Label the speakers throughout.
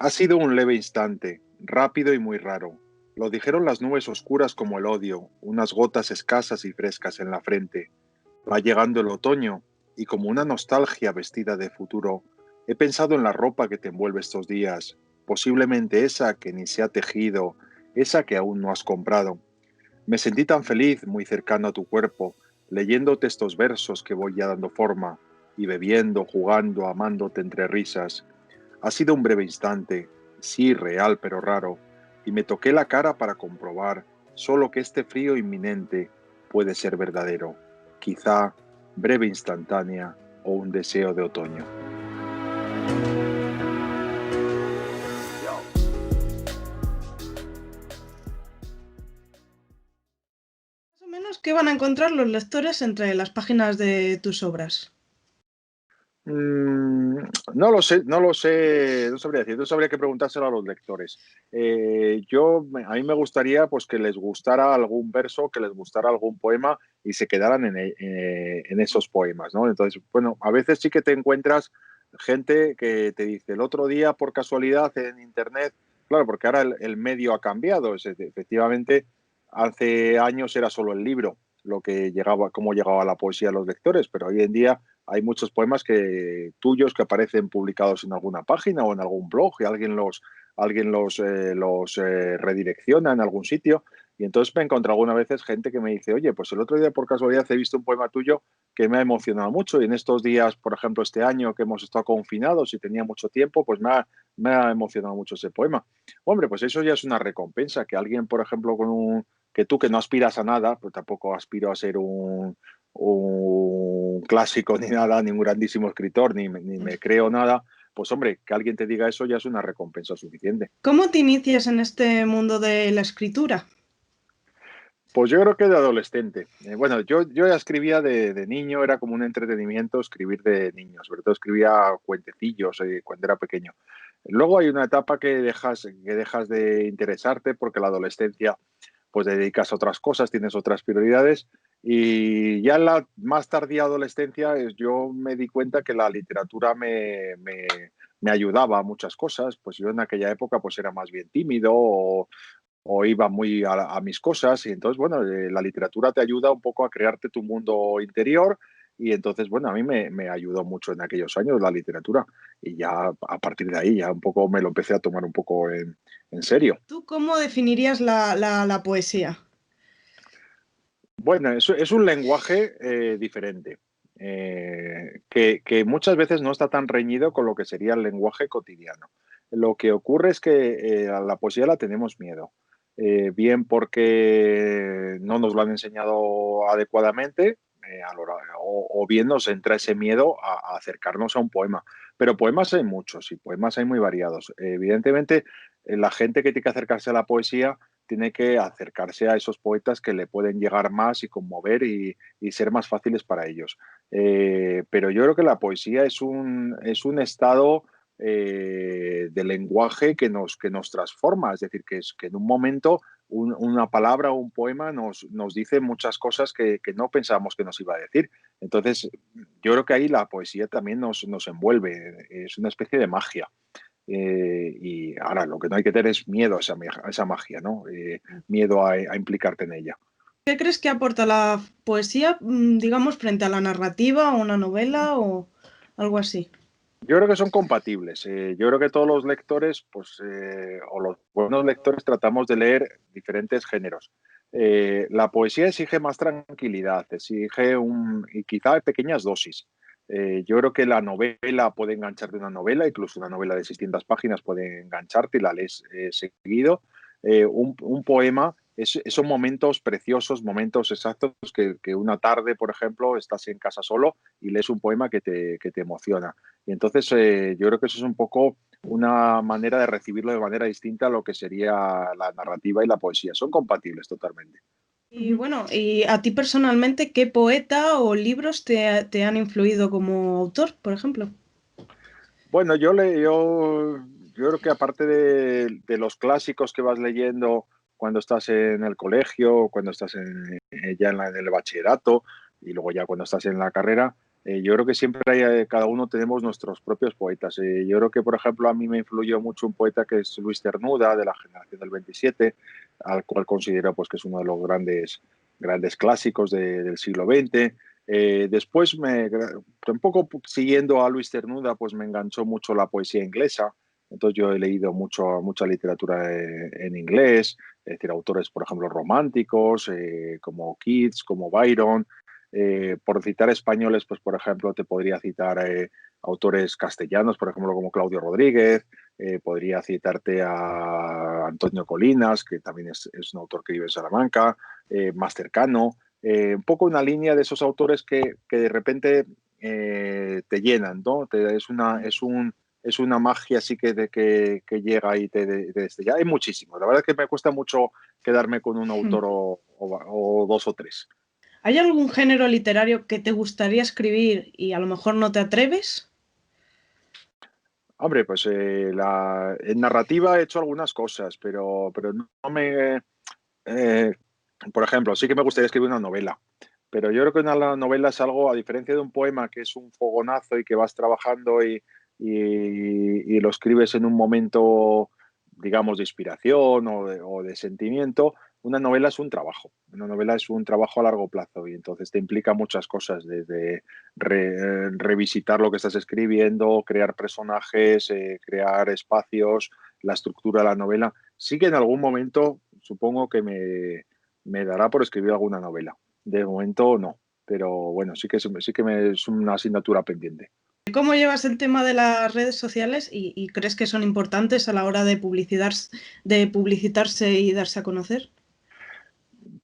Speaker 1: Ha sido un leve instante, rápido y muy raro. Lo dijeron las nubes oscuras como el odio, unas gotas escasas y frescas en la frente. Va llegando el otoño, y como una nostalgia vestida de futuro, he pensado en la ropa que te envuelve estos días, posiblemente esa que ni se ha tejido, esa que aún no has comprado. Me sentí tan feliz, muy cercano a tu cuerpo, leyéndote estos versos que voy ya dando forma, y bebiendo, jugando, amándote entre risas. Ha sido un breve instante, sí, real pero raro, y me toqué la cara para comprobar solo que este frío inminente puede ser verdadero, quizá breve instantánea o un deseo de otoño.
Speaker 2: Más o menos, ¿qué van a encontrar los lectores entre las páginas de tus obras?
Speaker 1: Mm, no lo sé, no lo sé, no sabría decir, no sabría qué preguntárselo a los lectores. A mí me gustaría pues que les gustara algún verso, que les gustara algún poema y se quedaran en esos poemas, ¿no? Entonces, bueno, a veces sí que te encuentras gente que te dice el otro día por casualidad en internet, claro, porque ahora el medio ha cambiado, efectivamente, hace años era solo el libro lo que llegaba, cómo llegaba la poesía a los lectores, pero hoy en día hay muchos poemas tuyos que aparecen publicados en alguna página o en algún blog y alguien los redirecciona en algún sitio. Y entonces me he encontrado algunas veces gente que me dice, oye, pues el otro día por casualidad he visto un poema tuyo que me ha emocionado mucho y en estos días, por ejemplo, este año que hemos estado confinados y tenía mucho tiempo, pues me ha emocionado mucho ese poema. Hombre, pues eso ya es una recompensa, que alguien, por ejemplo, que tú que no aspiras a nada, pues tampoco aspiro a ser un clásico ni nada, ni un grandísimo escritor, ni me creo nada, pues hombre, que alguien te diga eso ya es una recompensa suficiente.
Speaker 2: ¿Cómo te inicias en este mundo de la escritura?
Speaker 1: Pues yo creo que de adolescente. Bueno, yo ya escribía de niño, era como un entretenimiento escribir de niño, sobre todo escribía cuentecillos cuando era pequeño. Luego hay una etapa que dejas de interesarte porque la adolescencia pues te dedicas a otras cosas, tienes otras prioridades y ya en la más tardía adolescencia yo me di cuenta que la literatura me ayudaba a muchas cosas, pues yo en aquella época pues era más bien tímido o iba muy a mis cosas y entonces, bueno, la literatura te ayuda un poco a crearte tu mundo interior y entonces, bueno, a mí me ayudó mucho en aquellos años la literatura y ya a partir de ahí ya un poco me lo empecé a tomar un poco en serio.
Speaker 2: ¿Tú cómo definirías la poesía?
Speaker 1: Bueno, es un lenguaje diferente, que muchas veces no está tan reñido con lo que sería el lenguaje cotidiano. Lo que ocurre es que a la poesía la tenemos miedo, bien porque no nos lo han enseñado adecuadamente, o bien nos entra ese miedo a acercarnos a un poema. Pero poemas hay muchos y poemas hay muy variados. Evidentemente, la gente que tiene que acercarse a la poesía tiene que acercarse a esos poetas que le pueden llegar más y conmover y ser más fáciles para ellos. Pero yo creo que la poesía es un estado de lenguaje que nos transforma, es decir, que en un momento una palabra o un poema nos dice muchas cosas que no pensábamos que nos iba a decir. Entonces, yo creo que ahí la poesía también nos envuelve, es una especie de magia. Y ahora lo que no hay que tener es miedo a esa magia, ¿no? Miedo a implicarte en ella.
Speaker 2: ¿Qué crees que aporta la poesía, digamos, frente a la narrativa o una novela o algo así?
Speaker 1: Yo creo que son compatibles. Yo creo que todos los lectores, pues, o los buenos lectores, tratamos de leer diferentes géneros. La poesía exige más tranquilidad, y quizá pequeñas dosis. Yo creo que la novela puede engancharte una novela, incluso una novela de 600 páginas puede engancharte y la lees seguido. Un poema son momentos preciosos, momentos exactos que una tarde, por ejemplo, estás en casa solo y lees un poema que te emociona. Y entonces yo creo que eso es un poco una manera de recibirlo de manera distinta a lo que sería la narrativa y la poesía. Son compatibles totalmente.
Speaker 2: Y bueno, y a ti personalmente, ¿qué poeta o libros te han influido como autor, por ejemplo?
Speaker 1: Bueno, yo creo que aparte de los clásicos que vas leyendo cuando estás en el colegio, cuando estás ya en el bachillerato y luego ya cuando estás en la carrera, Yo creo que siempre cada uno tenemos nuestros propios poetas. Yo creo que, por ejemplo, a mí me influyó mucho un poeta que es Luis Cernuda, de la generación del 27, al cual considero pues, que es uno de los grandes clásicos del siglo XX. Después, un poco siguiendo a Luis Cernuda, pues me enganchó mucho la poesía inglesa. Entonces yo he leído mucha literatura en inglés, es decir, autores, por ejemplo, románticos, como Keats, como Byron. Por citar españoles, pues por ejemplo, te podría citar autores castellanos, por ejemplo, como Claudio Rodríguez, podría citarte a Antonio Colinas, que también es un autor que vive en Salamanca, más cercano, un poco una línea de esos autores que de repente te llenan, ¿no? Es una magia así que llega y te destella. Hay muchísimos. La verdad es que me cuesta mucho quedarme con un autor o dos o tres.
Speaker 2: ¿Hay algún género literario que te gustaría escribir y a lo mejor no te atreves?
Speaker 1: Hombre, pues en narrativa he hecho algunas cosas, pero no me... eh, por ejemplo, sí que me gustaría escribir una novela, pero yo creo que una novela es algo, a diferencia de un poema que es un fogonazo y que vas trabajando y lo escribes en un momento, digamos, de inspiración o de sentimiento, una novela es un trabajo. Una novela es un trabajo a largo plazo y entonces te implica muchas cosas, desde revisitar lo que estás escribiendo, crear personajes, crear espacios, la estructura de la novela. Sí que en algún momento supongo que me dará por escribir alguna novela. De momento no, pero bueno, sí que es una asignatura pendiente.
Speaker 2: ¿Cómo llevas el tema de las redes sociales y crees que son importantes a la hora de publicitarse y darse a conocer?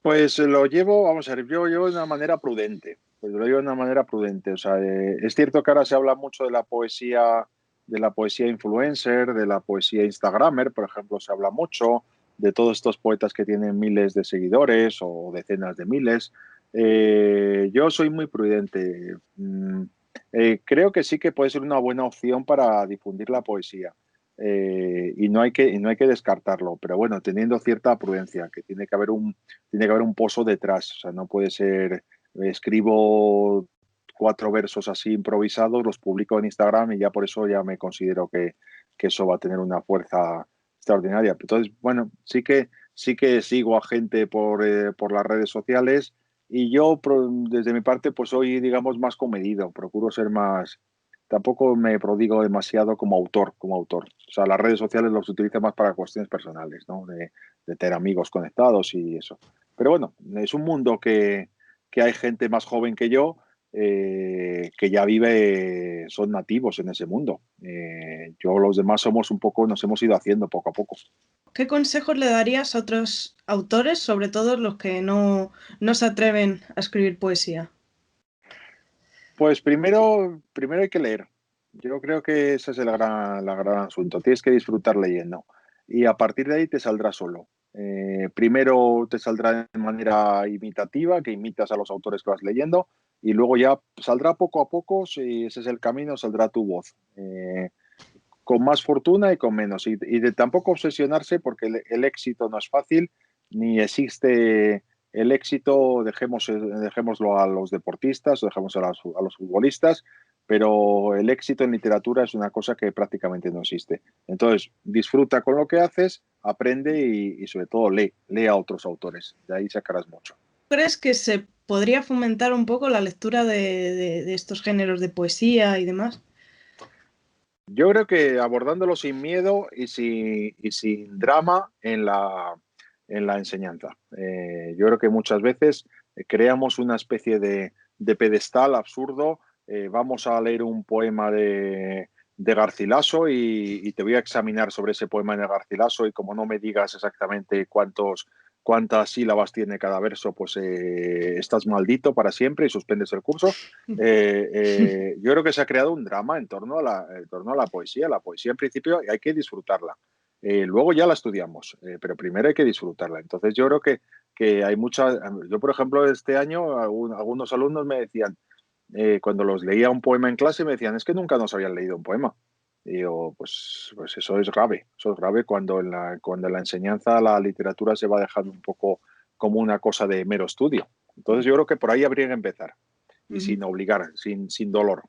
Speaker 1: Pues lo llevo, vamos a ver, yo llevo de una manera prudente. Pues lo llevo de una manera prudente. O sea, es cierto que ahora se habla mucho de la poesía influencer, de la poesía instagramer, por ejemplo, se habla mucho de todos estos poetas que tienen miles de seguidores o decenas de miles. Yo soy muy prudente. Creo que sí que puede ser una buena opción para difundir la poesía. Y no hay que descartarlo, pero bueno, teniendo cierta prudencia, que tiene que haber un pozo detrás. O sea, no puede ser, escribo cuatro versos así improvisados, los publico en Instagram y ya por eso ya me considero que eso va a tener una fuerza extraordinaria. Entonces, bueno, sí que sigo a gente por las redes sociales y yo, desde mi parte, pues soy, digamos, más comedido, procuro ser más, tampoco me prodigo demasiado como autor, como autor. O sea, las redes sociales los utilizo más para cuestiones personales, ¿no? De tener amigos conectados y eso. Pero bueno, es un mundo que hay gente más joven que yo que ya vive, son nativos en ese mundo. Yo, los demás somos un poco, nos hemos ido haciendo poco a poco.
Speaker 2: ¿Qué consejos le darías a otros autores, sobre todo los que no se atreven a escribir poesía?
Speaker 1: Pues primero hay que leer. Yo creo que ese es la gran asunto. Tienes que disfrutar leyendo. Y a partir de ahí te saldrá solo. Primero te saldrá de manera imitativa, que imitas a los autores que vas leyendo, y luego ya saldrá poco a poco, si ese es el camino, saldrá tu voz. Con más fortuna y con menos. Y de tampoco obsesionarse porque el éxito no es fácil, ni existe el éxito, dejémoslo a los deportistas o dejemos a los futbolistas, pero el éxito en literatura es una cosa que prácticamente no existe. Entonces, disfruta con lo que haces, aprende y sobre todo lee a otros autores. De ahí sacarás mucho.
Speaker 2: ¿Crees que se podría fomentar un poco la lectura de estos géneros de poesía y demás?
Speaker 1: Yo creo que abordándolo sin miedo y sin drama en la enseñanza. Yo creo que muchas veces creamos una especie de pedestal absurdo. Vamos a leer un poema de Garcilaso y te voy a examinar sobre ese poema de Garcilaso y como no me digas exactamente cuántas sílabas tiene cada verso, pues estás maldito para siempre y suspendes el curso. Yo creo que se ha creado un drama en torno a la poesía. La poesía, en principio, hay que disfrutarla. Luego ya la estudiamos, pero primero hay que disfrutarla. Entonces, yo creo que hay muchas. Yo, por ejemplo, este año, algunos alumnos me decían, cuando los leía un poema en clase, me decían, es que nunca nos habían leído un poema. Y yo, pues eso es grave cuando en la enseñanza la literatura se va dejando un poco como una cosa de mero estudio. Entonces yo creo que por ahí habría que empezar. y sin obligar, sin dolor.